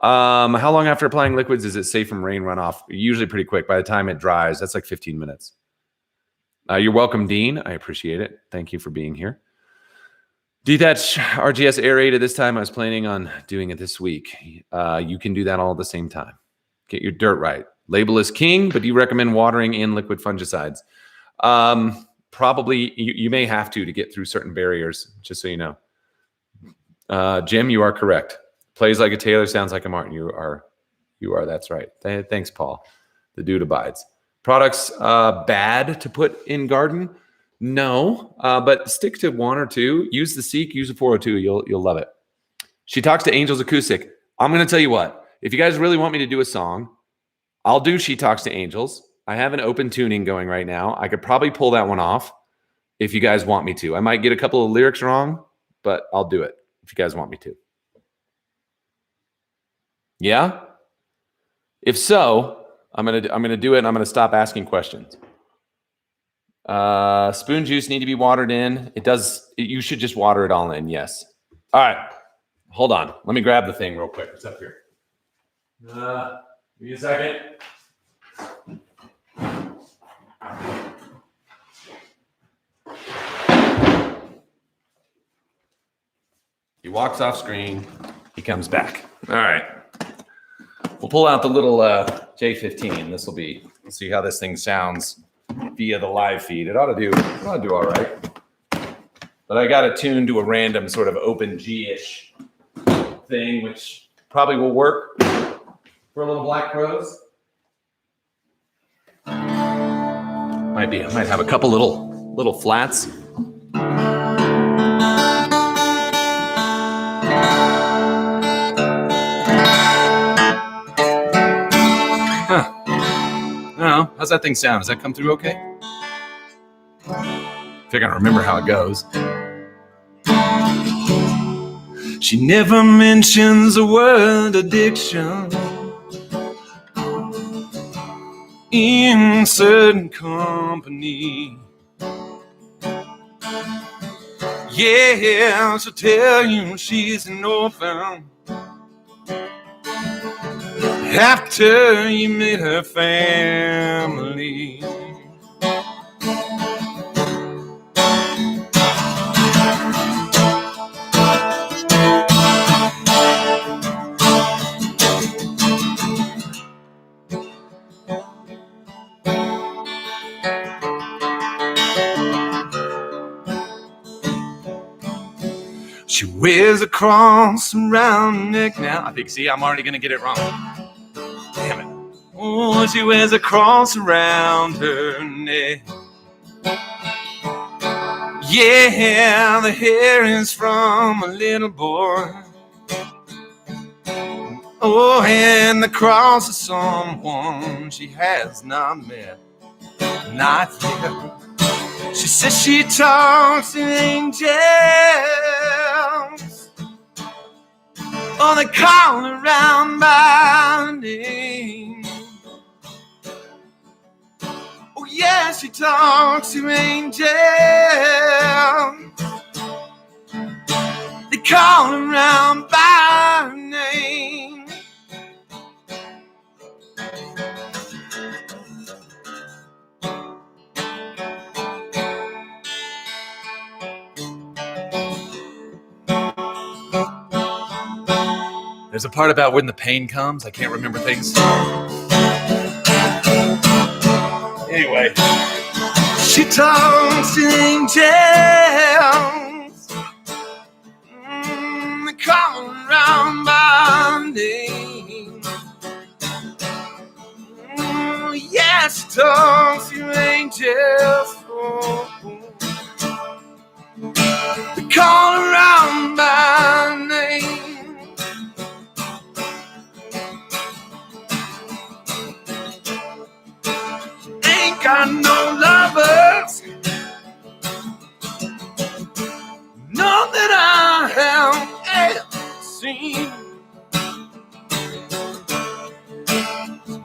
How long after applying liquids is it safe from rain runoff? Usually pretty quick. By the time it dries, that's like 15 minutes. You're welcome, Dean. I appreciate it. Thank you for being here. Dethatch RGS aerated this time. I was planning on doing it this week. You can do that all at the same time. Get your dirt right. Label is king, but do you recommend watering in liquid fungicides? Probably you may have to get through certain barriers, just so you know. Jim, you are correct. Plays like a Taylor, sounds like a Martin. You are. That's right. Thanks, Paul. The dude abides. Products bad to put in garden? No, but stick to one or two. Use the Seek, use the 402. You'll love it. She Talks to Angels acoustic. I'm going to tell you what. If you guys really want me to do a song, I'll do She Talks to Angels. I have an open tuning going right now. I could probably pull that one off if you guys want me to. I might get a couple of lyrics wrong, but I'll do it if you guys want me to. Yeah? If so, I'm gonna do it, and I'm gonna stop asking questions. Spoon juice need to be watered in. It does. You should just water it all in. Yes. All right. Hold on. Let me grab the thing real quick. It's up here. Give me a second. He walks off screen. He comes back. All right. We'll pull out the little J15. This will be. Let's see how this thing sounds via the live feed. It ought to do all right. But I got it tuned to a random sort of open G-ish thing, which probably will work for a little Black Crows. I might have a couple little flats. No, how's that thing sound? Does that come through okay? I think I remember how it goes. She never mentions the word addiction in certain company. Yeah, she'll tell you she's an orphan after you meet her family. She wears a cross around her neck now. I think, see, I'm already going to get it wrong. Damn it. Oh, she wears a cross around her neck. Yeah, the hair is from a little boy. Oh, and the cross is someone she has not met. Not yet. She says she talks to angels. Oh, they call her around by name. Oh, yeah, she talks to angels. They call her around by name. There's a part about when the pain comes. I can't remember things. Anyway, she talks to angels. They call around by name. Yeah, she talks to angels. They call around by name. Got no lovers, none that I have ever seen.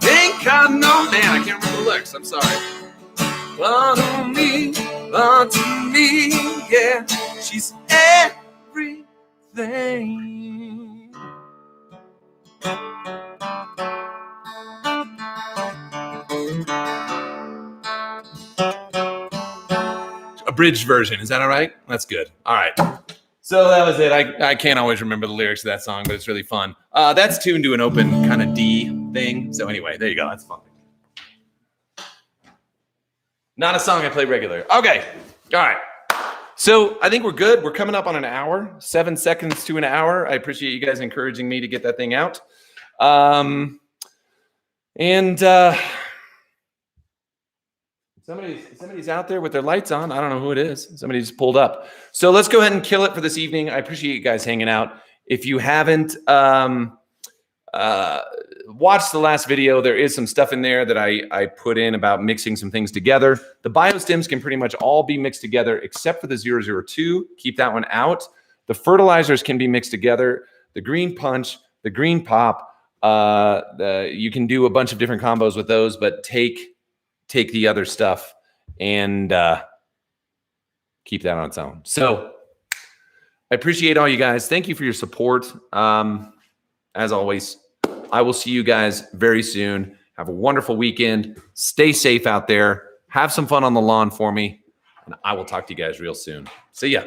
Ain't got no man, I can't remember the lyrics, I'm sorry. But to me, yeah, she's everything. abridged version. Is that all right? That's good. All right. So that was it. I can't always remember the lyrics of that song, but it's really fun. That's tuned to an open kind of D thing. So anyway, there you go. That's fun. Not a song I play regularly. Okay. All right. So I think we're good. We're coming up on an hour, 7 seconds to an hour. I appreciate you guys encouraging me to get that thing out. Somebody's out there with their lights on. I don't know who it is. Somebody just pulled up. So let's go ahead and kill it for this evening. I appreciate you guys hanging out. If you haven't watched the last video, there is some stuff in there that I put in about mixing some things together. The biostims can pretty much all be mixed together except for the 002. Keep that one out. The fertilizers can be mixed together. The green punch, the green pop. You can do a bunch of different combos with those, but take the other stuff and keep that on its own. So I appreciate all you guys. Thank you for your support. As always, I will see you guys very soon. Have a wonderful weekend. Stay safe out there. Have some fun on the lawn for me. And I will talk to you guys real soon. See ya.